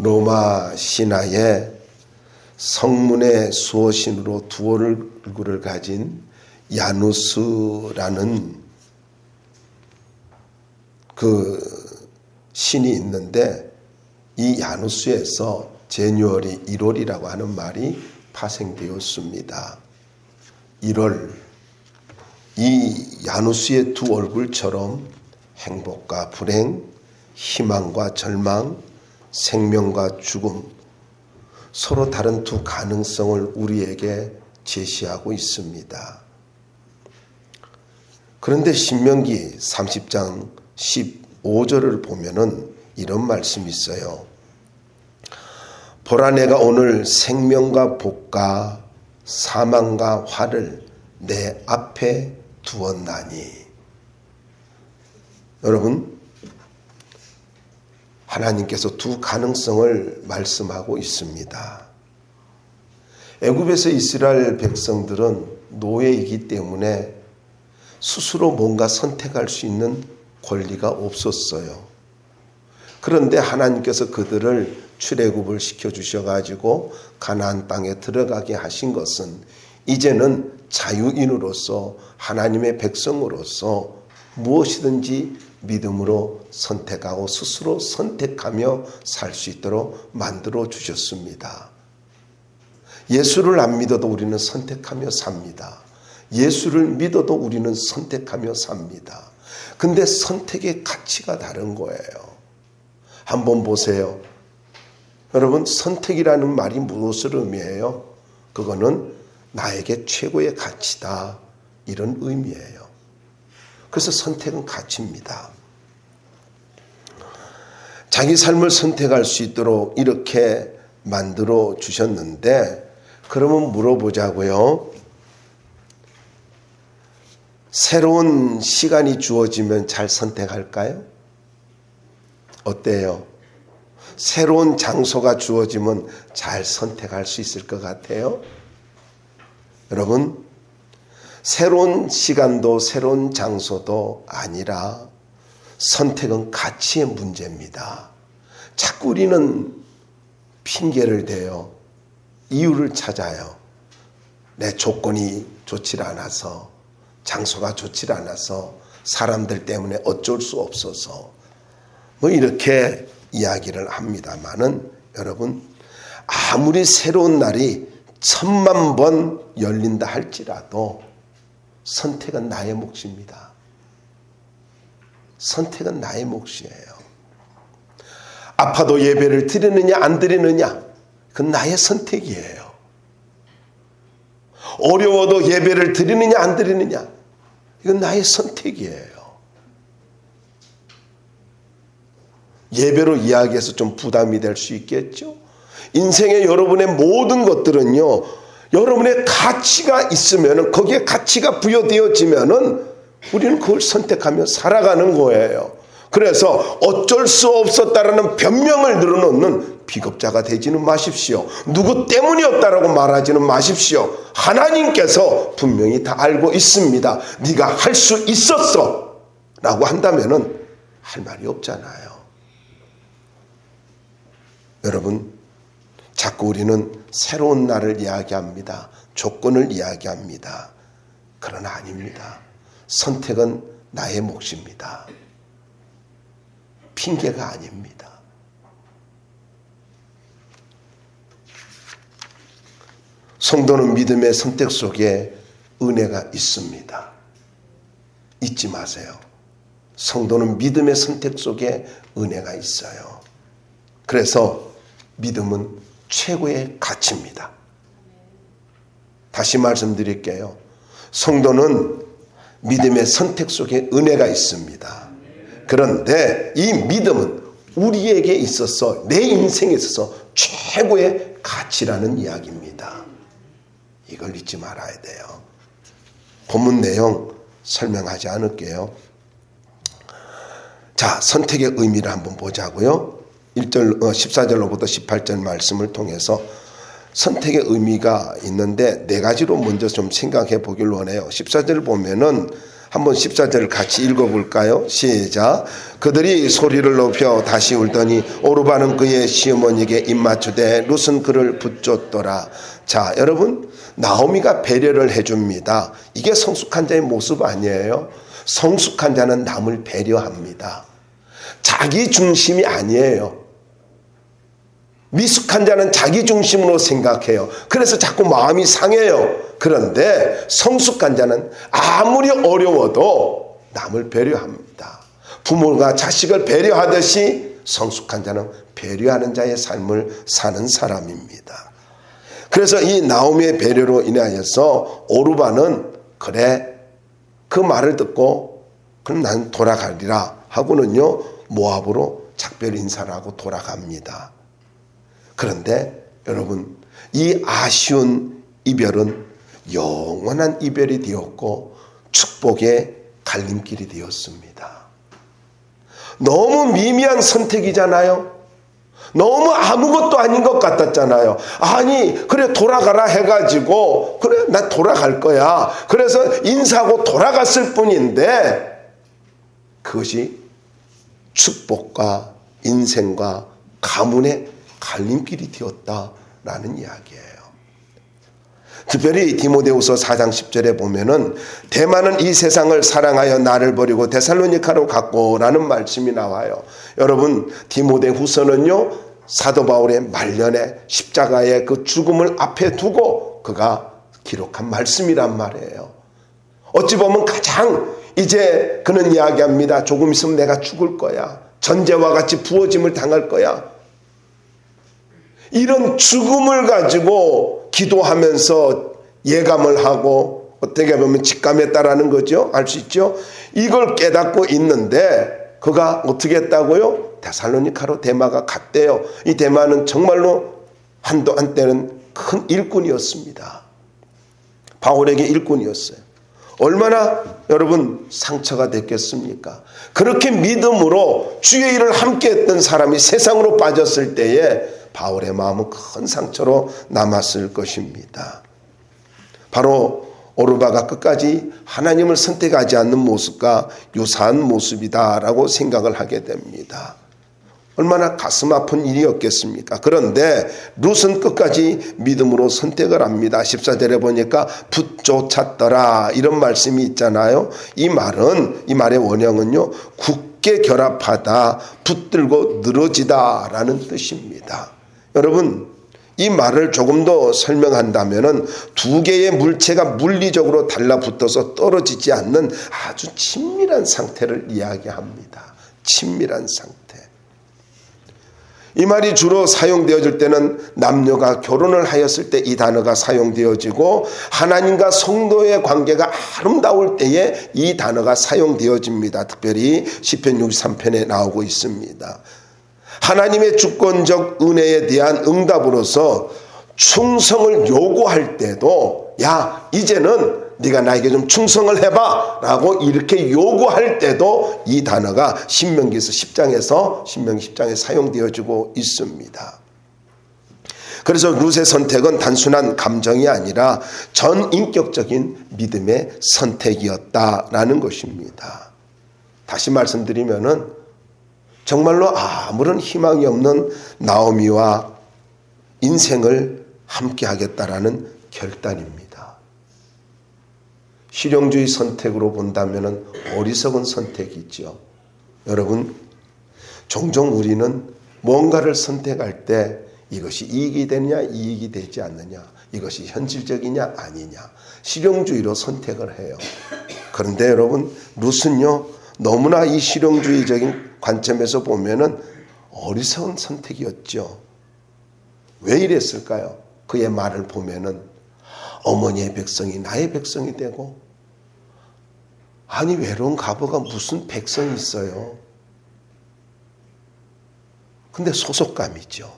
로마 신화의 성문의 수호신으로 두 얼굴을 가진 야누스라는 그 신이 있는데, 이 야누스에서 제뉴얼이 1월이라고 하는 말이 파생되었습니다. 1월, 이 야누스의 두 얼굴처럼 행복과 불행, 희망과 절망, 생명과 죽음, 서로 다른 두 가능성을 우리에게 제시하고 있습니다. 그런데 신명기 30장 15절을 보면은 이런 말씀이 있어요. 보라, 내가 오늘 생명과 복과 사망과 화를 내 앞에 두었나니. 여러분, 하나님께서 두 가능성을 말씀하고 있습니다. 애굽에서 이스라엘 백성들은 노예이기 때문에 스스로 뭔가 선택할 수 있는 권리가 없었어요. 그런데 하나님께서 그들을 출애굽을 시켜주셔가지고 가나안 땅에 들어가게 하신 것은 이제는 자유인으로서 하나님의 백성으로서 무엇이든지 믿음으로 선택하고 스스로 선택하며 살 수 있도록 만들어 주셨습니다. 예수를 안 믿어도 우리는 선택하며 삽니다. 예수를 믿어도 우리는 선택하며 삽니다. 근데 선택의 가치가 다른 거예요. 한번 보세요. 여러분, 선택이라는 말이 무엇을 의미해요? 그거는 나에게 최고의 가치다, 이런 의미예요. 그래서 선택은 가치입니다. 자기 삶을 선택할 수 있도록 이렇게 만들어 주셨는데, 그러면 물어보자고요. 새로운 시간이 주어지면 잘 선택할까요? 어때요? 새로운 장소가 주어지면 잘 선택할 수 있을 것 같아요? 여러분, 새로운 시간도 새로운 장소도 아니라 선택은 가치의 문제입니다. 자꾸 우리는 핑계를 대요. 이유를 찾아요. 내 조건이 좋지 않아서, 장소가 좋지 않아서, 사람들 때문에 어쩔 수 없어서, 뭐 이렇게 이야기를 합니다마는, 여러분, 아무리 새로운 날이 1000만 번 열린다 할지라도 선택은 나의 몫입니다. 선택은 나의 몫이에요. 아파도 예배를 드리느냐 안 드리느냐, 그건 나의 선택이에요. 어려워도 예배를 드리느냐 안 드리느냐, 이건 나의 선택이에요. 예배로 이야기해서 좀 부담이 될 수 있겠죠. 인생의 여러분의 모든 것들은요, 여러분의 가치가 있으면, 거기에 가치가 부여되어지면은 우리는 그걸 선택하며 살아가는 거예요. 그래서 어쩔 수 없었다라는 변명을 늘어놓는 비겁자가 되지는 마십시오. 누구 때문이었다라고 말하지는 마십시오. 하나님께서 분명히 다 알고 있습니다. 네가 할 수 있었어 라고 한다면은 할 말이 없잖아요. 여러분, 자꾸 우리는 새로운 날을 이야기합니다. 조건을 이야기합니다. 그러나 아닙니다. 선택은 나의 몫입니다. 핑계가 아닙니다. 성도는 믿음의 선택 속에 은혜가 있습니다. 잊지 마세요. 성도는 믿음의 선택 속에 은혜가 있어요. 그래서 믿음은 최고의 가치입니다. 다시 말씀드릴게요. 성도는 믿음의 선택 속에 은혜가 있습니다. 그런데 이 믿음은 우리에게 있어서, 내 인생에 있어서 최고의 가치라는 이야기입니다. 이걸 잊지 말아야 돼요. 본문 내용 설명하지 않을게요. 자, 선택의 의미를 한번 보자고요. 14절로부터 18절 말씀을 통해서 선택의 의미가 있는데 네 가지로 먼저 좀 생각해 보길 원해요. 14절 보면은 한번 14절 같이 읽어볼까요? 시작. 그들이 소리를 높여 다시 울더니 오르바는 그의 시어머니에게 입맞추되 룻은 그를 붙잡더라. 자, 여러분, 나오미가 배려를 해줍니다. 이게 성숙한 자의 모습 아니에요? 성숙한 자는 남을 배려합니다. 자기 중심이 아니에요. 미숙한 자는 자기 중심으로 생각해요. 그래서 자꾸 마음이 상해요. 그런데 성숙한 자는 아무리 어려워도 남을 배려합니다. 부모가 자식을 배려하듯이 성숙한 자는 배려하는 자의 삶을 사는 사람입니다. 그래서 이 나오미의 배려로 인하여서 오르바는 그래 그 말을 듣고 그럼 난 돌아가리라 하고는요 모압으로 작별 인사를 하고 돌아갑니다. 그런데 여러분, 이 아쉬운 이별은 영원한 이별이 되었고 축복의 갈림길이 되었습니다. 너무 미미한 선택이잖아요. 너무 아무것도 아닌 것 같았잖아요. 아니 그래 돌아가라 해가지고 그래 나 돌아갈 거야. 그래서 인사하고 돌아갔을 뿐인데 그것이 축복과 인생과 가문의 갈림길이 되었다라는 이야기예요. 특별히 디모데후서 4장 10절에 보면은 대만은 이 세상을 사랑하여 나를 버리고 데살로니가로 갔고라는 말씀이 나와요. 여러분, 디모데후서는요 사도 바울의 말년에 십자가의 그 죽음을 앞에 두고 그가 기록한 말씀이란 말이에요. 어찌 보면 가장 이제 그는 이야기합니다. 조금 있으면 내가 죽을 거야. 전제와 같이 부어짐을 당할 거야. 이런 죽음을 가지고 기도하면서 예감을 하고 어떻게 보면 직감했다라는 거죠. 알 수 있죠. 이걸 깨닫고 있는데 그가 어떻게 했다고요? 데살로니가로 데마가 갔대요. 이 데마는 정말로 한때는 큰 일꾼이었습니다. 바울에게 일꾼이었어요. 얼마나 여러분 상처가 됐겠습니까? 그렇게 믿음으로 주의 일을 함께 했던 사람이 세상으로 빠졌을 때에 바울의 마음은 큰 상처로 남았을 것입니다. 바로 오르바가 끝까지 하나님을 선택하지 않는 모습과 유사한 모습이다라고 생각을 하게 됩니다. 얼마나 가슴 아픈 일이었겠습니까? 그런데 룻은 끝까지 믿음으로 선택을 합니다. 14절에 보니까 붙쫓았더라 이런 말씀이 있잖아요. 이 말의 원형은요 굳게 결합하다, 붙들고 늘어지다 라는 뜻입니다. 여러분, 이 말을 조금 더 설명한다면 두 개의 물체가 물리적으로 달라붙어서 떨어지지 않는 아주 친밀한 상태를 이야기합니다. 친밀한 상태. 이 말이 주로 사용되어질 때는 남녀가 결혼을 하였을 때 이 단어가 사용되어지고 하나님과 성도의 관계가 아름다울 때에 이 단어가 사용되어집니다. 특별히 시편 63편에 나오고 있습니다. 하나님의 주권적 은혜에 대한 응답으로서 충성을 요구할 때도 야 이제는 네가 나에게 좀 충성을 해봐 라고 이렇게 요구할 때도 이 단어가 신명기 10장에 사용되어지고 있습니다. 그래서 룻의 선택은 단순한 감정이 아니라 전인격적인 믿음의 선택이었다라는 것입니다. 다시 말씀드리면은 정말로 아무런 희망이 없는 나오미와 인생을 함께 하겠다라는 결단입니다. 실용주의 선택으로 본다면 어리석은 선택이죠. 여러분, 종종 우리는 뭔가를 선택할 때 이것이 이익이 되느냐 이익이 되지 않느냐, 이것이 현실적이냐 아니냐, 실용주의로 선택을 해요. 그런데 여러분, 룻은요 너무나 이 실용주의적인 관점에서 보면은 어리석은 선택이었죠. 왜 이랬을까요? 그의 말을 보면은 어머니의 백성이 나의 백성이 되고, 아니 외로운 과부가 무슨 백성이 있어요. 근데 소속감이죠.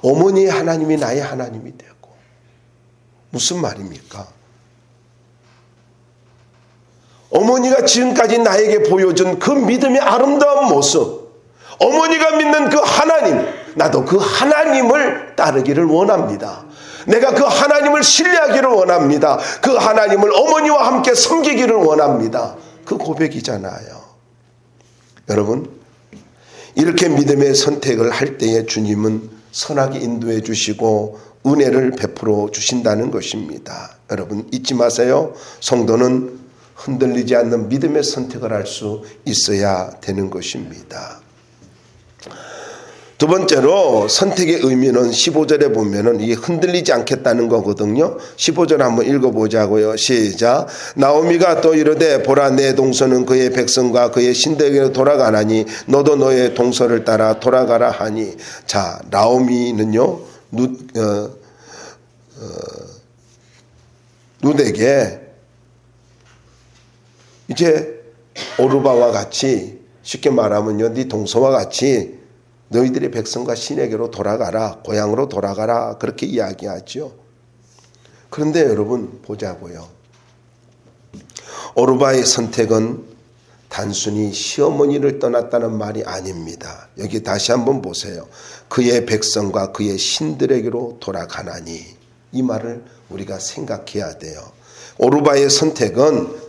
어머니의 하나님이 나의 하나님이 되고, 무슨 말입니까? 어머니가 지금까지 나에게 보여준 그 믿음의 아름다운 모습, 어머니가 믿는 그 하나님, 나도 그 하나님을 따르기를 원합니다. 내가 그 하나님을 신뢰하기를 원합니다. 그 하나님을 어머니와 함께 섬기기를 원합니다. 그 고백이잖아요. 여러분, 이렇게 믿음의 선택을 할 때에 주님은 선하게 인도해 주시고 은혜를 베풀어 주신다는 것입니다. 여러분 잊지 마세요. 성도는 흔들리지 않는 믿음의 선택을 할 수 있어야 되는 것입니다. 두 번째로 선택의 의미는 15절에 보면은 이 흔들리지 않겠다는 거거든요. 15절 한번 읽어보자고요. 시작. 나오미가 또 이르되 보라 내 동서는 그의 백성과 그의 신들에게로 돌아가나니 너도 너의 동서를 따라 돌아가라 하니. 자, 나오미는요 룻에게 이제 오르바와 같이 쉽게 말하면요 네 동서와 같이 너희들의 백성과 신에게로 돌아가라, 고향으로 돌아가라 그렇게 이야기하죠. 그런데 여러분 보자고요. 오르바의 선택은 단순히 시어머니를 떠났다는 말이 아닙니다. 여기 다시 한번 보세요. 그의 백성과 그의 신들에게로 돌아가나니, 이 말을 우리가 생각해야 돼요. 오르바의 선택은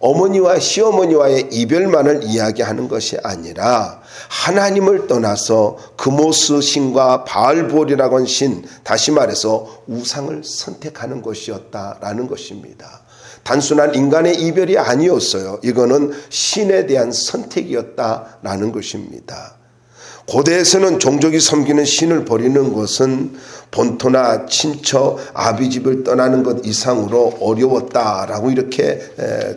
어머니와 시어머니와의 이별만을 이야기하는 것이 아니라 하나님을 떠나서 그모스 신과 바알볼이라고 하는 신, 다시 말해서 우상을 선택하는 것이었다라는 것입니다. 단순한 인간의 이별이 아니었어요. 이거는 신에 대한 선택이었다라는 것입니다. 고대에서는 종족이 섬기는 신을 버리는 것은 본토나 친처, 아비집을 떠나는 것 이상으로 어려웠다라고 이렇게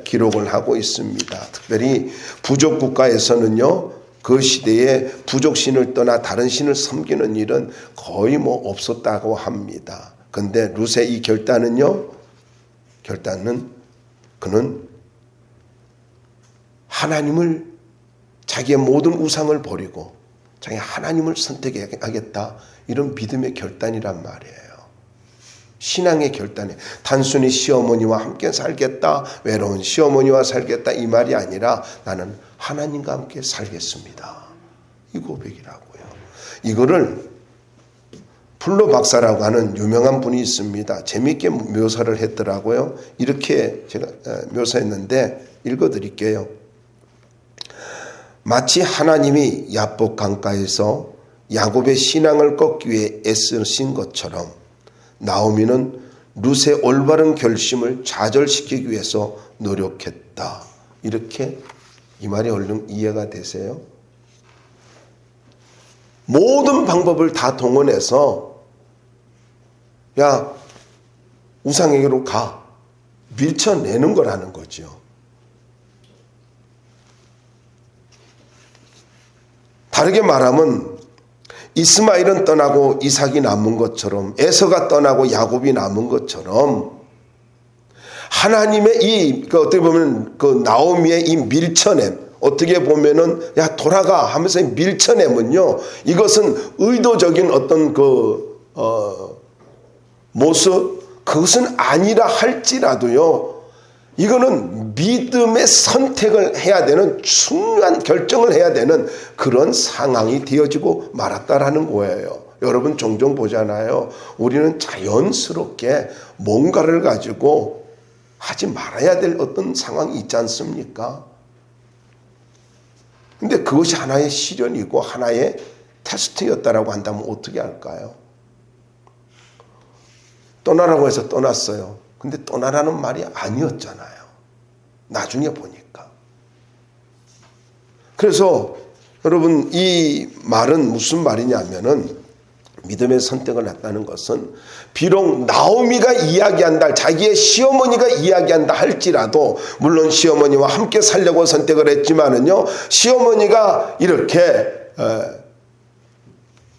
기록을 하고 있습니다. 특별히 부족 국가에서는요, 그 시대에 부족 신을 떠나 다른 신을 섬기는 일은 거의 없었다고 합니다. 그런데 룻의 이 결단은 그는 하나님을, 자기의 모든 우상을 버리고 자기 하나님을 선택하겠다, 이런 믿음의 결단이란 말이에요. 신앙의 결단이 단순히 시어머니와 함께 살겠다, 외로운 시어머니와 살겠다 이 말이 아니라 나는 하나님과 함께 살겠습니다, 이 고백이라고요. 이거를 플로 박사라고 하는 유명한 분이 있습니다. 재미있게 묘사를 했더라고요. 이렇게 제가 묘사했는데 읽어드릴게요. 마치 하나님이 야복 강가에서 야곱의 신앙을 꺾기 위해 애쓰신 것처럼 나오미는 룻의 올바른 결심을 좌절시키기 위해서 노력했다. 이렇게 이 말이 얼른 이해가 되세요? 모든 방법을 다 동원해서 야, 우상에게로 가, 밀쳐내는 거라는 거죠. 다르게 말하면 이스마엘은 떠나고 이삭이 남은 것처럼, 에서가 떠나고 야곱이 남은 것처럼 하나님의 어떻게 보면 나오미의 이 밀쳐냄, 어떻게 보면은 야 돌아가 하면서 밀쳐내면요, 이것은 의도적인 어떤 모습, 그것은 아니라 할지라도요, 이거는 믿음의 선택을 해야 되는, 중요한 결정을 해야 되는 그런 상황이 되어지고 말았다라는 거예요. 여러분 종종 보잖아요. 우리는 자연스럽게 뭔가를 가지고 하지 말아야 될 어떤 상황이 있지 않습니까? 근데 그것이 하나의 시련이고 하나의 테스트였다라고 한다면 어떻게 할까요? 떠나라고 해서 떠났어요. 근데 떠나라는 말이 아니었잖아요, 나중에 보니까. 그래서 여러분 이 말은 무슨 말이냐면은, 믿음의 선택을 했다는 것은 비록 나오미가 이야기한다, 자기의 시어머니가 이야기한다 할지라도, 물론 시어머니와 함께 살려고 선택을 했지만은요, 시어머니가 이렇게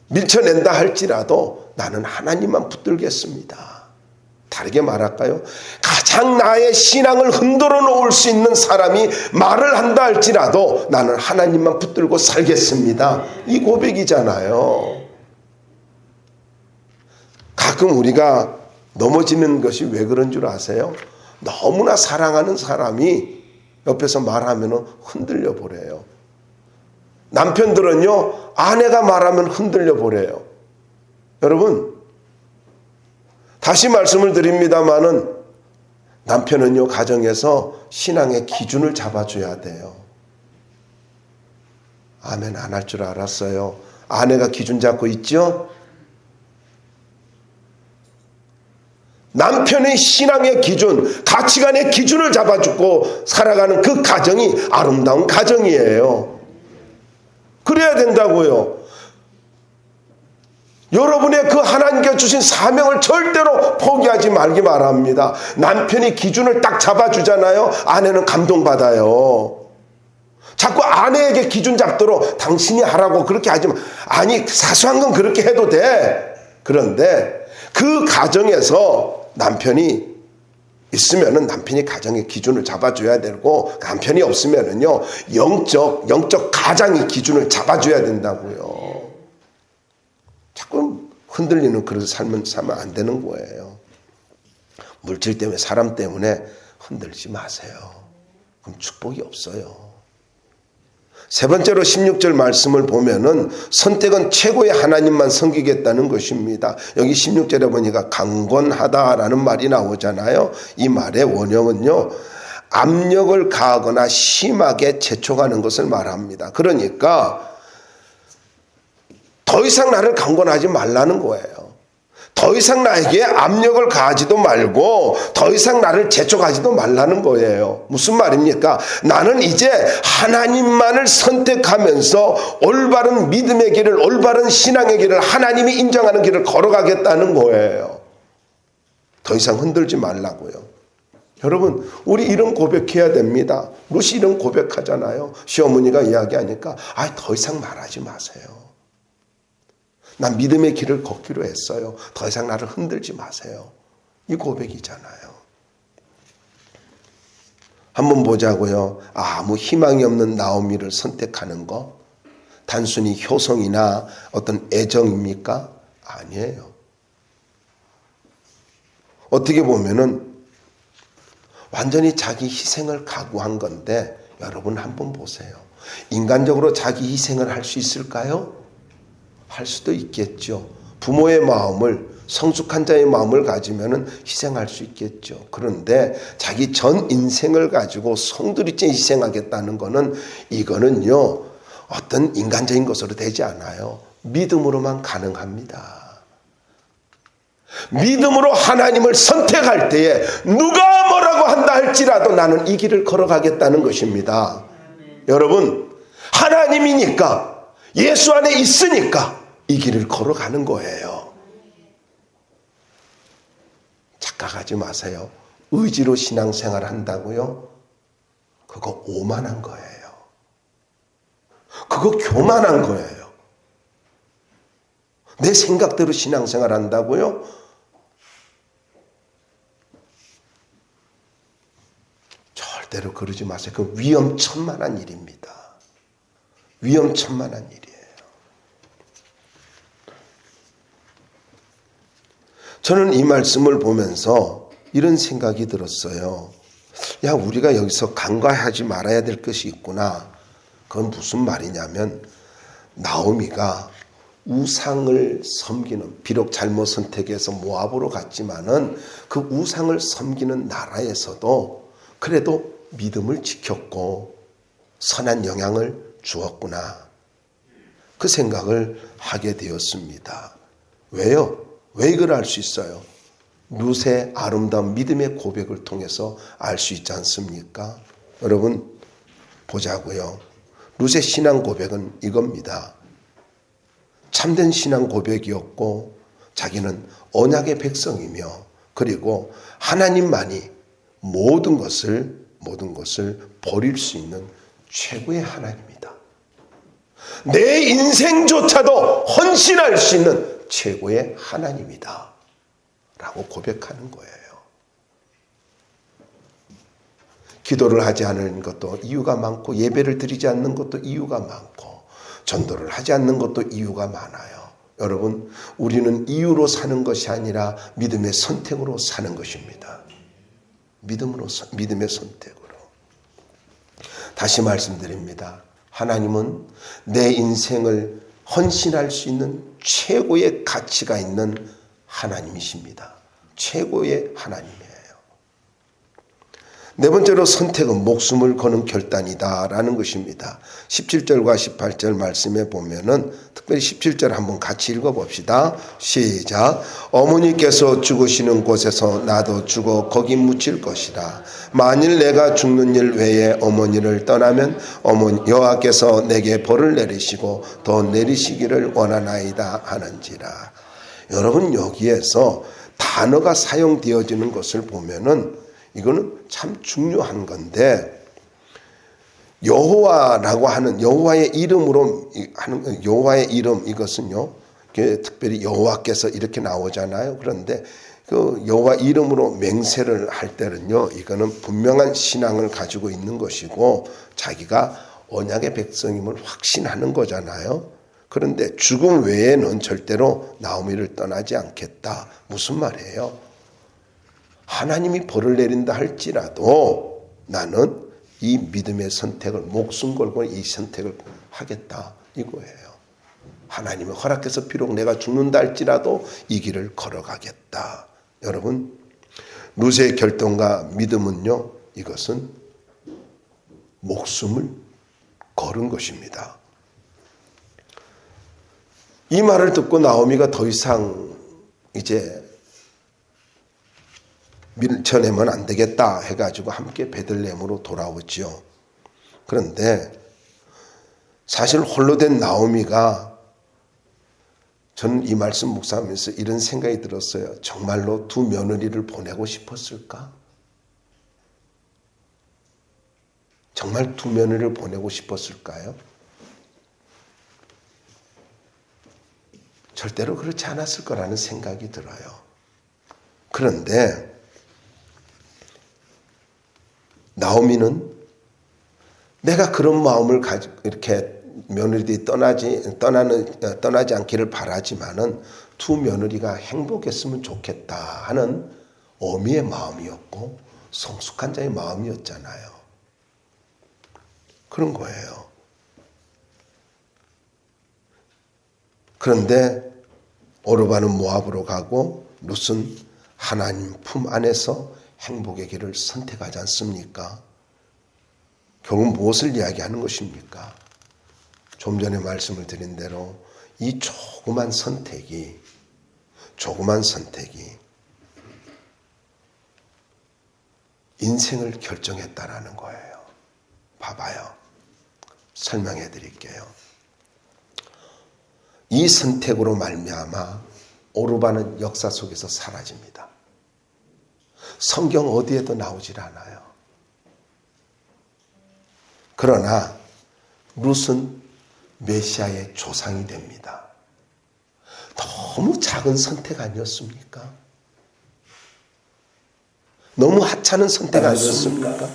밀쳐낸다 할지라도 나는 하나님만 붙들겠습니다. 다르게 말할까요? 가장 나의 신앙을 흔들어 놓을 수 있는 사람이 말을 한다 할지라도 나는 하나님만 붙들고 살겠습니다, 이 고백이잖아요. 가끔 우리가 넘어지는 것이 왜 그런 줄 아세요? 너무나 사랑하는 사람이 옆에서 말하면 흔들려 버려요. 남편들은요, 아내가 말하면 흔들려 버려요. 여러분, 다시 말씀을 드립니다마는 남편은요, 가정에서 신앙의 기준을 잡아줘야 돼요. 아멘, 안 할 줄 알았어요. 아내가 기준 잡고 있죠? 남편의 신앙의 기준, 가치관의 기준을 잡아주고 살아가는 그 가정이 아름다운 가정이에요. 그래야 된다고요. 여러분의 그 하나님께 주신 사명을 절대로 포기하지 말기 바랍니다. 남편이 기준을 딱 잡아주잖아요. 아내는 감동받아요. 자꾸 아내에게 기준 잡도록 당신이 하라고 그렇게 하지 마. 아니, 사소한 건 그렇게 해도 돼. 그런데 그 가정에서 남편이 있으면은 남편이 가정의 기준을 잡아줘야 되고, 남편이 없으면은요, 영적 가장이 기준을 잡아줘야 된다고요. 자꾸 흔들리는 그런 삶은 살면 안 되는 거예요. 물질 때문에, 사람 때문에 흔들지 마세요. 그럼 축복이 없어요. 세 번째로 16절 말씀을 보면은 선택은 최고의 하나님만 섬기겠다는 것입니다. 여기 16절에 보니까 강권하다라는 말이 나오잖아요. 이 말의 원형은요, 압력을 가하거나 심하게 재촉하는 것을 말합니다. 그러니까 더 이상 나를 강권하지 말라는 거예요. 더 이상 나에게 압력을 가하지도 말고 더 이상 나를 재촉하지도 말라는 거예요. 무슨 말입니까? 나는 이제 하나님만을 선택하면서 올바른 믿음의 길을, 올바른 신앙의 길을, 하나님이 인정하는 길을 걸어가겠다는 거예요. 더 이상 흔들지 말라고요. 여러분, 우리 이런 고백해야 됩니다. 루시 이런 고백하잖아요. 시어머니가 이야기하니까 더 이상 말하지 마세요. 난 믿음의 길을 걷기로 했어요. 더 이상 나를 흔들지 마세요. 이 고백이잖아요. 한번 보자고요. 아무 희망이 없는 나오미를 선택하는 거 단순히 효성이나 어떤 애정입니까? 아니에요. 어떻게 보면은 완전히 자기 희생을 각오한 건데, 여러분 한번 보세요. 인간적으로 자기 희생을 할 수 있을까요? 할 수도 있겠죠. 부모의 마음을, 성숙한 자의 마음을 가지면은 희생할 수 있겠죠. 그런데 자기 전 인생을 가지고 송두리째 희생하겠다는 거는, 이거는요, 어떤 인간적인 것으로 되지 않아요. 믿음으로만 가능합니다. 믿음으로 하나님을 선택할 때에 누가 뭐라고 한다 할지라도 나는 이 길을 걸어가겠다는 것입니다. 여러분, 하나님이니까, 예수 안에 있으니까 이 길을 걸어가는 거예요. 착각하지 마세요. 의지로 신앙생활 한다고요? 그거 오만한 거예요. 그거 교만한 거예요. 내 생각대로 신앙생활 한다고요? 절대로 그러지 마세요. 그 위험천만한 일입니다. 위험천만한 일이에요. 저는 이 말씀을 보면서 이런 생각이 들었어요. 야, 우리가 여기서 간과하지 말아야 될 것이 있구나. 그건 무슨 말이냐면, 나오미가 우상을 섬기는, 비록 잘못 선택해서 모압으로 갔지만은 그 우상을 섬기는 나라에서도 그래도 믿음을 지켰고 선한 영향을 주었구나. 그 생각을 하게 되었습니다. 왜요? 왜 이걸 알 수 있어요? 룻의 아름다운 믿음의 고백을 통해서 알 수 있지 않습니까? 여러분, 보자고요. 룻의 신앙 고백은 이겁니다. 참된 신앙 고백이었고, 자기는 언약의 백성이며, 그리고 하나님만이 모든 것을 버릴 수 있는 최고의 하나님이다. 내 인생조차도 헌신할 수 있는 최고의 하나님이다 라고 고백하는 거예요. 기도를 하지 않는 것도 이유가 많고, 예배를 드리지 않는 것도 이유가 많고, 전도를 하지 않는 것도 이유가 많아요. 여러분, 우리는 이유로 사는 것이 아니라 믿음의 선택으로 사는 것입니다. 믿음의 선택으로. 다시 말씀드립니다. 하나님은 내 인생을 헌신할 수 있는 최고의 가치가 있는 하나님이십니다. 최고의 하나님이에요. 네 번째로 선택은 목숨을 거는 결단이다라는 것입니다. 17절과 18절 말씀에 보면은 특별히 17절 한번 같이 읽어봅시다. 시작. 어머니께서 죽으시는 곳에서 나도 죽어 거기 묻힐 것이라. 만일 내가 죽는 일 외에 어머니를 떠나면 여호와께서 내게 벌을 내리시고 더 내리시기를 원하나이다 하는지라. 여러분, 여기에서 단어가 사용되어지는 것을 보면은 이거는 참 중요한 건데, 여호와라고 하는 여호와의 이름으로 하는 여호와의 이름, 이것은요, 특별히 여호와께서 이렇게 나오잖아요. 그런데 그 여호와 이름으로 맹세를 할 때는요, 이거는 분명한 신앙을 가지고 있는 것이고 자기가 언약의 백성임을 확신하는 거잖아요. 그런데 죽음 외에는 절대로 나오미를 떠나지 않겠다. 무슨 말이에요? 하나님이 벌을 내린다 할지라도 나는 이 믿음의 선택을, 목숨 걸고 이 선택을 하겠다, 이거예요. 하나님이 허락해서 비록 내가 죽는다 할지라도 이 길을 걸어가겠다. 여러분, 룻의 결단과 믿음은요, 이것은 목숨을 걸은 것입니다. 이 말을 듣고 나오미가 더 이상 이제 밀쳐내면 안 되겠다 해가지고 함께 베들레헴으로 돌아오죠. 그런데 사실 홀로 된 나오미가, 저는 이 말씀 묵상하면서 이런 생각이 들었어요. 정말로 두 며느리를 보내고 싶었을까? 정말 두 며느리를 보내고 싶었을까요? 절대로 그렇지 않았을 거라는 생각이 들어요. 그런데 나오미는 내가 그런 마음을 가지고 이렇게 며느리들이 떠나지 않기를 바라지만은 두 며느리가 행복했으면 좋겠다 하는 어미의 마음이었고 성숙한 자의 마음이었잖아요. 그런 거예요. 그런데 오르바는 모압으로 가고 룻은 하나님 품 안에서 행복의 길을 선택하지 않습니까? 결국 무엇을 이야기하는 것입니까? 좀 전에 말씀을 드린 대로 이 조그만 선택이 인생을 결정했다라는 거예요. 봐봐요. 설명해 드릴게요. 이 선택으로 말미암아 오르바는 역사 속에서 사라집니다. 성경 어디에도 나오질 않아요. 그러나 룻은 메시아의 조상이 됩니다. 너무 작은 선택 아니었습니까? 너무 하찮은 선택 아니었습니까?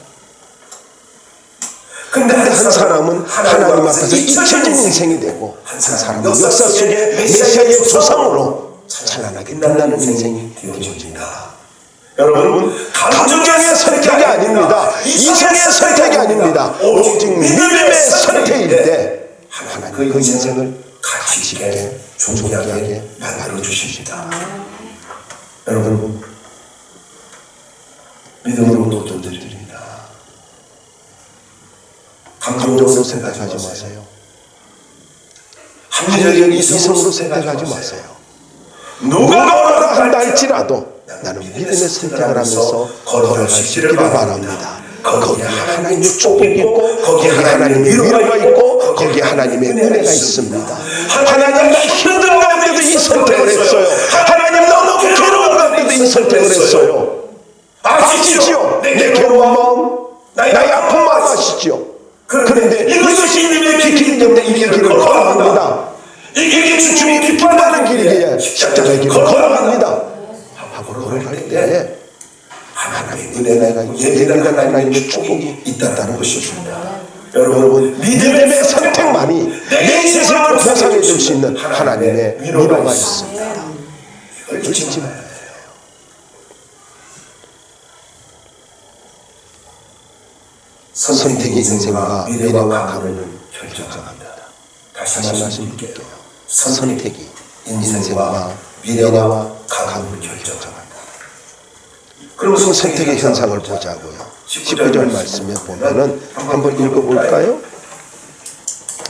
근데 한 사람은 하나님 앞에서 잊혀진 인생이 되고, 한 사람은 역사 속에 메시아의 조상으로 찬란하게 빛나는 인생이 되어집니다. 여러분, 감정의 선택이 아닙니다. 이성의 선택이 아닙니다. 오직 믿음의 선택일 때 하나님 그 인생을 가치 있게 존귀하게 만들어 주십니다. 여러분, 믿음으로 도전드립니다. 감정으로 생각하지 마세요. 합리적인 이성으로 생각하지 마세요. 누가 뭐라 한다 할지라도 나는 믿음의 선택을 하면서 걸어갈 수 있기를 바랍니다. 거기에 하나님의 축복이 있고, 거기에 하나님의 위로가 있고, 거기에 하나님의 은혜가 있습니다. 하나님, 나 힘든 가운데도 이 선택을 했어요. 하나님, 너무 괴로운 가운데도 이 선택을 했어요. 아시지요? 내 괴로운 마음, 나의 아픈 마음 아시지요? 그런데 이것이 믿음의 길인데 이 길을 걸어갑니다. 이게 주님이 기뻐하는 길이기에 십자가의 길을 걸어갑니다. 하고 걸어갈 때 하나님의 은혜가 예배가 하나님의 축복이 있다는 것입니다. 여러분, 믿음의 선택만이 내 인생을 보상해 줄 수 있는 하나님의 위로가 있습니다. 이걸 잊지 말아요. 선택이 인생과 미래와 가문을 결정합니다. 다시 말씀드릴게요. 선택이 인생과 미래와 가문을 결정합니다. 그럼 선택의 현상을 보자고요. 19절 말씀에 보면은 한번 읽어볼까요?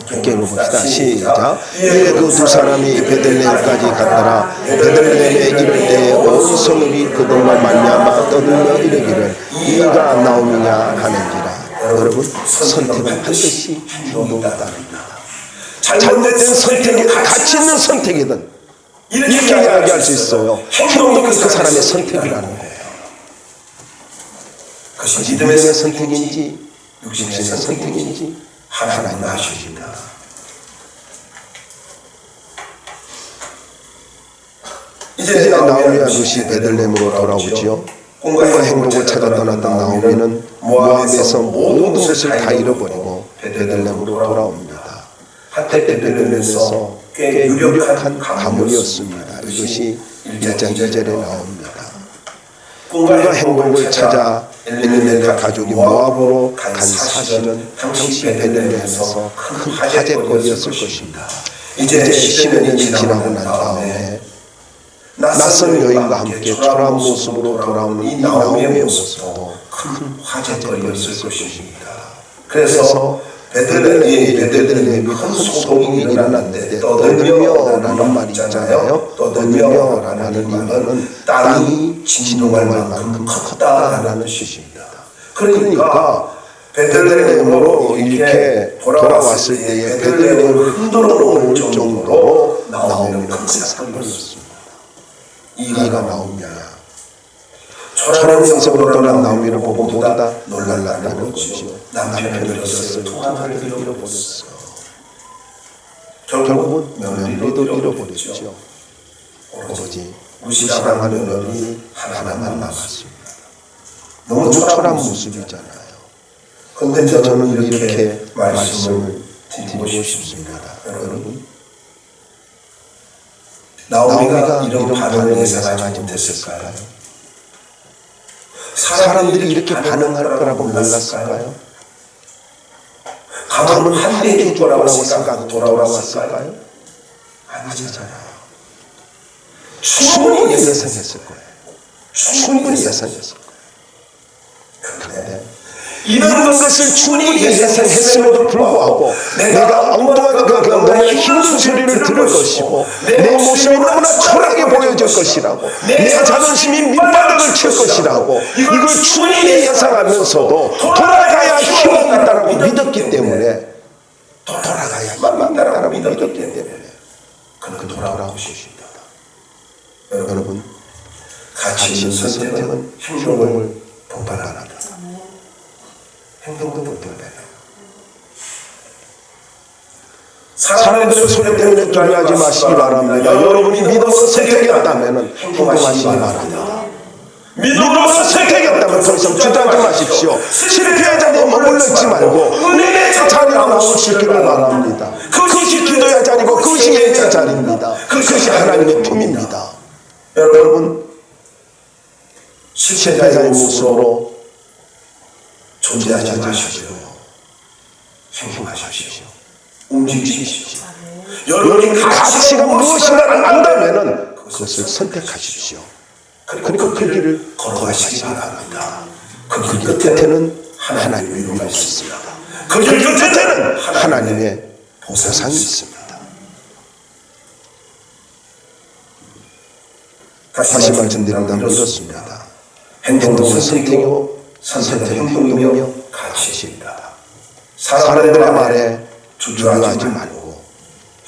함께 읽어봅시다. 시작. 이에 그 두 사람이 베들레헴까지 갔더라. 베들레헴에 이를 때에 온 성읍이 그들로 말미암아 떠들며 이르기를 이가 나오느냐 하는지라. 여러분, 선택은 반드시 행동에 따릅니다. 잘못된 선택이든 가치 있는 선택이든 이렇게 이야기할 수 있어요. 행동이 그 사람의 선택이라는 거예요. 그것이 믿음의 선택인지 육신의 선택인지 하나님 아십니다. 이제 나오미와 룻이 베들레헴으로 돌아오지요. 꿈과 행복을 찾아 떠났던 나오미는 모압에서 모든 것을 다 잃어버리고 베들레헴으로 돌아옵니다. 한때 베들레헴에서 꽤 유력한 가문이었습니다. 이것이 1장 2절에 나옵니다. 꿈과 행복을 찾아 엘리멜렉 가족이 모압으로 간 사실은 당시 베들레헴에서 큰 화제거리였을 것입니다. 이제 10여 년이 지나고 난 다음에 낯선 여인과 함께 초라한 모습으로 돌아오는 이 나오미의 모습도 큰 화제거리였을 것입니다. 그래서 베들레헴이 큰 소동이 일어났는데 떠들며라는 말이 있잖아요. 떠들며라는 의미는 땅이 진동할 만큼 컸다라는 뜻입니다. 그러니까 베들레헴으로 이렇게 돌아왔을 때에 베들레헴을 흔들어 놓을 정도로 나오미는 큰 사건이었습니다. 이가 나오미야. 초라한 인생으로 떠난 나오미를 보고 모두 다 놀랐다는 것이요. 남편을 잃었어요. 두 아들을 잃어버렸어요. 결국은 며느리도 잃어버렸죠. 오로지 무시당하는 며느리 하나만 남았습니다. 너무 초라한 모습이잖아요. 그런데 저는 이렇게 말씀을 드리고 싶습니다. 여러분, 나오미가 이런 반응을 예상하지 못했을까요? 사람들이 이렇게 반응할 거라고 몰랐을까요? 가면 한대일 거라고 생각하고 돌아왔을까요? 아니잖아요. 충분히 예상했을 거예요. 충분히 예상했을 거예요. 그런데 이런 것을 충분히 예상했음에도 불구하고 내가 엉뚱하게 너무나 힘든 소리를 들을 것이고 내 모습이 너무나 초라하게 보여질 것이라고 내 자존심이 밑바닥을 칠 것이라고 이걸 충분히 예상하면서도 돌아가야 희망이 있다고 믿었기 때문에 돌아가야 희망이 있다고 믿었기 때문에 그는 돌아올 것입니다. 여러분, 가치 있는 선택은 행동을 본받아라. 행동도 못해요. 사람들의 소리 때문에 두려워하지 마시기 바랍니다. 여러분이 믿음으로 선택했다면 행동하시기 바랍니다. 믿음으로 선택했다면 더 이상 주저하지 마십시오. 실패의 자리에 머물러 있지 말고 은혜의 자리로 나오시기를 바랍니다. 그것이 기도의 자리고 그것이 예배의 자리입니다. 그것이 하나님의 품입니다. 여러분, 실패자의 모습으로 존재하지 마십시오. 행동하십시오. 움직이십시오. 여러분의 가치가 무엇인가를 안다면 그것을 선택하십시오. 그리고 그 길을 걸어가시기 바랍니다. 그 길 끝에는 하나님의 위로가 있습니다. 그 길 끝에는 하나님의 보상이 있습니다. 다시 말씀드린다면 이렇습니다. 행동은 선택이고 선택은 행동이며 가치입니다. 사람들의 말에 주저하지 말고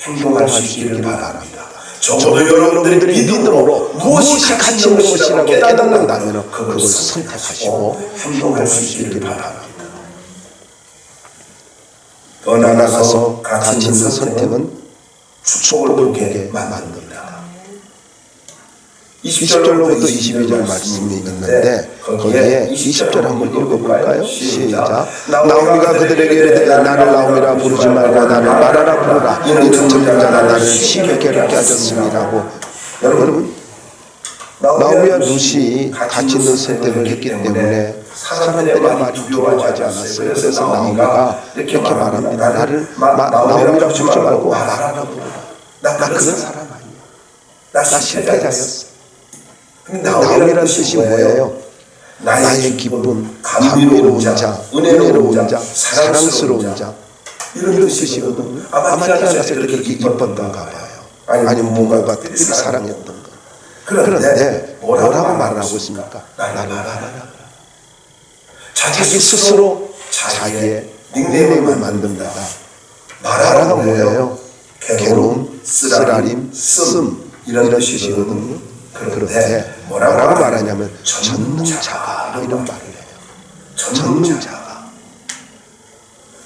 행동할 수 있기를 바랍니다. 적어도 여러분들이 믿음으로 무엇이 가치 있는 것이라고 깨닫는다면 그걸 선택하시고 행동할 수 있기를 바랍니다. 더 나아가서 가치 있는 선택은 축복을 보게 만듭니다. 20절로부터 22절 말씀이 있는데 거기에 20절 한번 읽어볼까요? 시작. 나오미가 그들에게 이르되 나를 나오미라 부르지 말고 나를 마라라 부르라. 이는 전쟁자가 나를 심히 괴롭게 하셨음이라고. 여러분, 나오미와 룻이 가치 있는 선택을 했기 때문에 사람들의 말이 두려워하지 않았어요. 그래서 나오미가 이렇게 말합니다. 나를 나오미라 부르지 말고 마라라 부르라. 나 그런 사람 아니야. 나 실패자였어. 나오미라는 뜻이 뭐예요? 나의 기쁨, 감미로운 자, 은혜로운 자, 사랑스러운 자, 이런 뜻이거든요. 아마 태어났을 때 그렇게 이뻤던가 봐요. 아니면 부모가 특별히 사랑했던가. 그런데 뭐라고 말을 하고 있습니까? 나를 바라라. 자기 스스로 자기의 닉네임을 만듭니다. 나라가 뭐예요? 괴로움, 쓰라림, 씀, 이런 뜻이거든요. 그런데 뭐라고 말하냐면 전능자가 이런 말을 해요.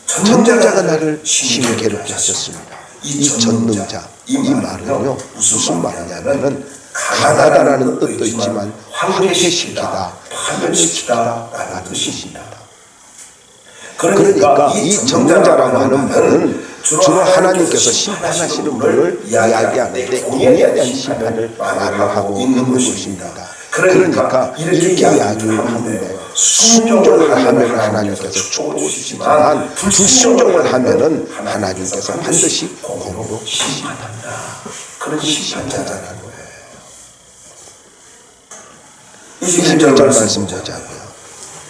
전능자가 나를 심히 괴롭게 하셨습니다. 이 전능자, 이 말은요 무슨 말이냐면은 강하다라는 뜻도 있지만 황폐시키다, 파멸시키다 라는 뜻입니다. 그러니까 이 전능자라고 하는 말은 주로 하나님께서 심판하시는 분을 이야기하는데 공에 대한 심판을 말을 하고 있는 것입니다. 그러니까 이렇게 이야기를 하는데 순종을 하면 하나님께서 축복을 주시지만 불순종을 하면은 하나님께서 반드시 공으로 심판한다. 그런 심판자라는 거예요. 21절 말씀 보자고요.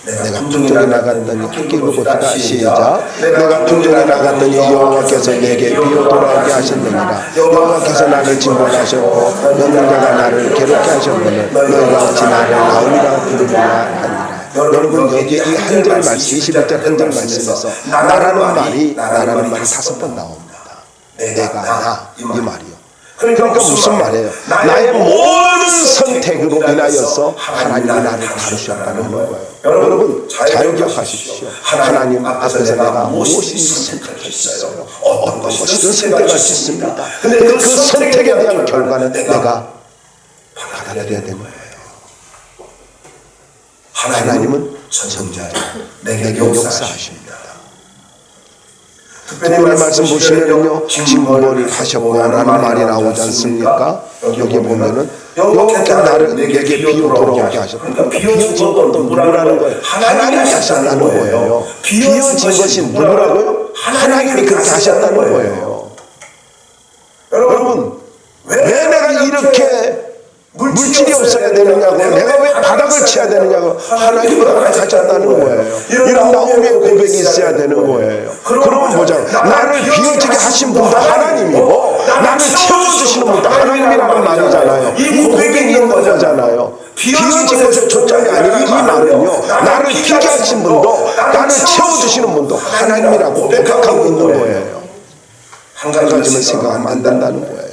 내가 풍족에 나갔더니 학교를 보다가 시작. 내가 풍족에 나갔더니 여호와께서 내게 비어 돌아오게 하셨느니라. 여호와께서 나를 진보하셨고 영능자가 나를 괴롭게 하셨느니 너희가 어찌 나를 나오리라 부르리라 하니라. 여러분 여기 이 한 절 말씀 21절 한 절 말씀에서 나라는 말이 5번 나옵니다. 내가 나 이 말이요. 그러니까 무슨 말이에요? 나의 모든 선택으로 인하여서 하나님이 나를 다루셨다는 거예요. 여러분 잘 기억하십시오. 하나님 앞에서 내가 무엇인지 선택할 수 있어요. 어떤 것이든 선택할 수 있습니다. 근데 그 선택에 대한 결과는 내가 받아들여야 되는 거예요. 하나님은 전쟁자 내게 역사하십니다. 특별히 말씀 보시면요 징벌을 하셨고라는 말이 나오지 않습니까? 여기 보면은 여호와께서 나를 내게 비어 돌아오게 하셨고 비어진 것도 누구라는 거예요? 하나님이 하셨다는 거예요. 비어진 것이 누구라고요? 하나님이 그렇게 하셨다는 거예요. 여러분 왜 내가 이렇게 물질이 없어야 되느냐고, 내가 왜 바닥을 쳐야 되느냐고, 하나님이 그렇게 하셨다는 거예요. 이런 나오미의 고백이 있어야 되는 거예요. 그러면 보자. 나를 비워지게 하신 분도 하나님이고 나를 채워주시는 분도 하나님이라는 말이잖아요. 이 고백이 있는 거잖아요. 비워진 것의 초점이 아니고 이 말은요 나를 비게 하신 분도 나를 채워주시는 분도 하나님이라고 고백하고 있는 거예요. 한 가지만 생각하면 안 된다는 거예요.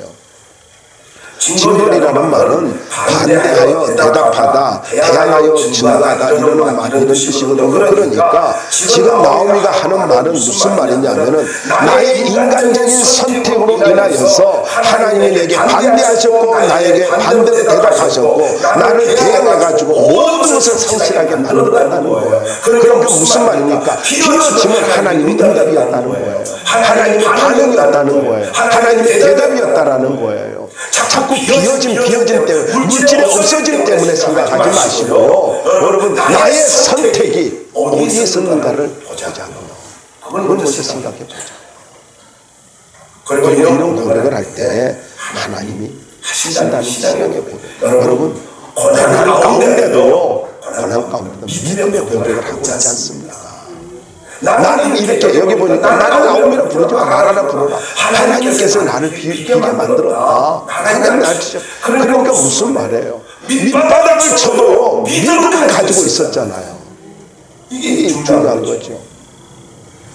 징벌이라는 말은 반대하여 대답하다, 대항하여 증거하다 이런 뜻이거든요. 그러니까 지금 나오미가 하는 말은 무슨 말이냐면은 나의 인간적인 선택으로 인하여서 하나님이 내게 반대하셨고 나에게 반대로 대답하셨고 나를 대항해가지고 모든 것을 상실하게 만들었다는 거예요. 그러니까 무슨 말입니까? 비워짐은 하나님의 응답이었다는 거예요. 하나님의 반응이었다는 거예요. 하나님의 대답이었다는 거예요. 자꾸 비어진 때문에 물질이 없어질 때문에 생각하지 마시고요. 여러분 나의 선택이 어디에 있었는가를 보자고요. 그걸 먼저 생각해 보자. 그리고 이런 고백을 할 때 하나님이 하신다는 신앙의 고백. 여러분 고난 가운데도요. 고난 가운데도 믿음의 고백을 하고 있지 않습니까? 나는 이렇게 여기 보니까 나를 나오미라 부르지 마. 나라라 부르라. 하나님께서 나를 비게 만들었다. 하나님 나를 주셔. 그러니까 무슨 말이에요? 밑바닥을 쳐도요 믿음을 가지고 있었잖아요. 이게 중요한 거죠.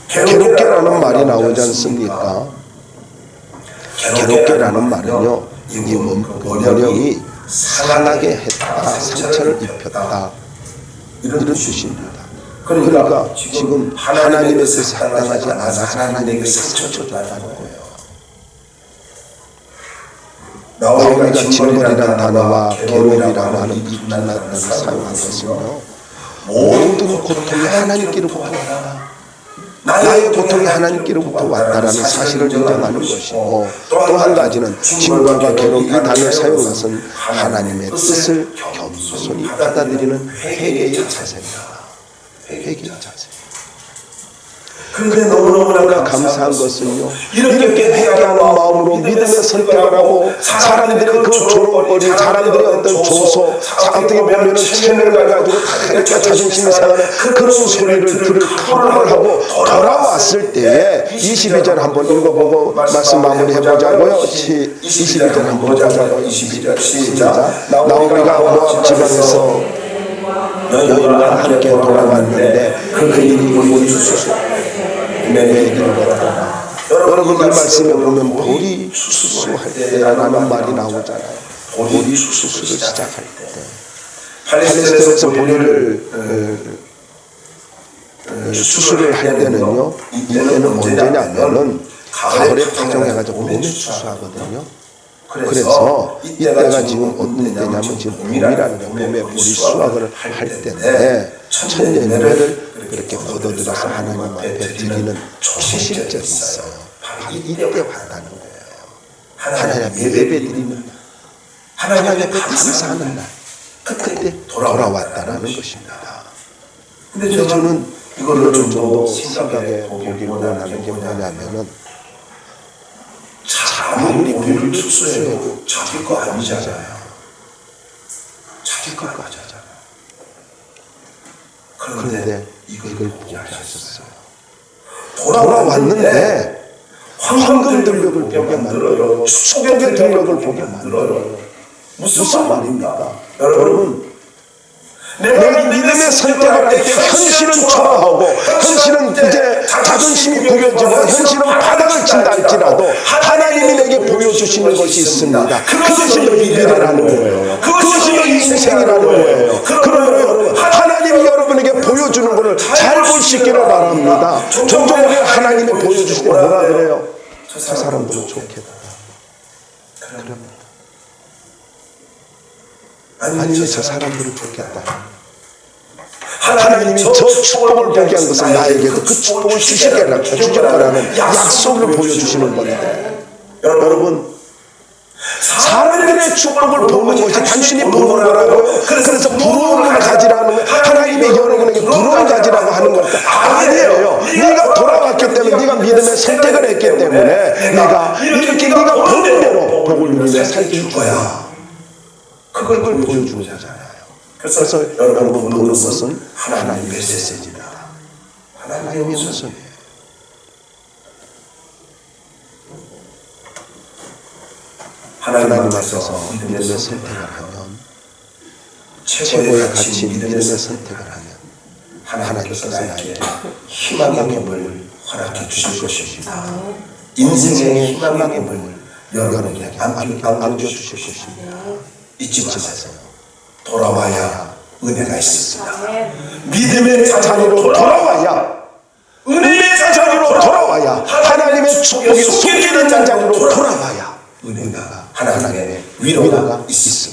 괴롭게라는 말이 나오지 않습니까? 괴롭게라는 말은요 이 원형이 상하게 했다, 상처를 입혔다 이런 뜻입니다. 그러니까 지금 하나님의 뜻에 합당하지 않아서 하나님에게 상처를 줬다는 거예요. 나오미가 징벌이라는 단어와 괴로움이라고 하는 이 두 단어를 사용한 것은요 모든 고통이 하나님께로부터 왔다. 나의 고통이 하나님께로부터 왔다라는 사실을 인정하는 것이고 또 한 가지는 징벌과 괴로움 이 단어를 사용한 것은 하나님의 뜻을 겸손히 받아들이는 회개의 자세입니다. 회개의 자세. 그런데 너무너무나 감사한 것은요, 이렇게 회개하는 마음으로 믿음의 선택을 하고 사람들의 그 조롱거리, 사람들의 어떤 조소, 어떻게 보면 체면을 가지고 다 이렇게 자존심이 상하는 그런 소리를 들을 각오를 하고 돌아왔을 때에 22절 한번 읽어보고 말씀 마무리해보자고요. 22절 한번 보자고요. 22절 시작. 나오미가 모압 지방에서 여인과 함께 돌아왔는데 그 일이 보리 수수 매매기를 받았다. 여러분 이 말씀에 보면 보리 수수할 때라는 말이 나오잖아요. 보리 수수를 시작할 때 팔레스타인에서 보리를 수수를 할 때는요, 이때는 언제냐면은 가을에 파종해가지고 봄에 수수하거든요. 그래서 이때가 지금 어떤 때냐면 지금 봄이라는 거예요. 봄에 보리 수확을 할 때인데 천년배를 그렇게 거둬들여서 하나님 앞에 드리는 초실절이 있어요. 이때 왔다는 거예요. 하나님 앞에 예배드리는 날, 하나님 앞에 감사하는 날, 그때 돌아왔다라는 것입니다. 근데 저는 이거를 좀 더 생각해 보기를 원하는 게 뭐냐면은, 아무리 보리를 수수해도 자기 거 아니잖아요. 자기 거 아니잖아요. 그런데 이걸 보게 하셨어요. 돌아왔는데 황금 들녘을 보게 만들어요. 축복의 들녘을 보게 만들어요. 무슨 말입니까? 여러분, 내가 믿음의 선택을 할 때 현실은 초라하고 현실은 이제 자존심이 구겨지고 현실은 바닥을 친다 할지라도 하나님이 내게 보여주시는 것이 있습니다. 그것이 너희 미래라는 거예요. 그것이 너희 인생이라는 거예요. 그러므로 여러분, 하나님이 여러분에게 보여주는 것을 잘 볼 수 있기를 바랍니다. 종종 우리가 하나님이 보여주실 때 뭐라 그래요? 저 사람들은 좋겠다. 그럽니다. 아니 저 사람들은 좋겠다. 하나님이 저 축복을 보게 한 것은 나에게도 그 축복을 주실 거라는 약속을 보여주시는 건데, 여러분, 사람들의 축복을 보는 것이 당신이 보는 거라고요? 그래서 부러움을 가지라는 거예요. 하나님이 여러분에게 부러움 가지라고 하는 것도 아니에요. 네가 돌아왔기 때문에, 네가 믿음의 선택을 했기 때문에 내가 이렇게 네가 보는 대로 복을 누리며 살게 할 거야. 그걸 보여주는 거잖아요. 그래서 여러분 보는 것은 하나님의 메시지다. 하나님의 모습이에요. 하나님 앞에서 믿음의 선택을 하면, 최고의 가치 믿음의 선택을 하면 하나님께서 나에게 희망의 몸을 허락해 주실 것입니다. 인생의 희망의 몸을 여러분에게 안겨주실 것입니다. 잊지 마세요. 돌아와야 은혜가 있습니다. 믿음의 자리로 돌아와야, 은혜의 자리로 돌아와야, 하나님의 축복이 속에 있는 자리로 돌아와야 은혜가, 하나님의 위로가 있습니다.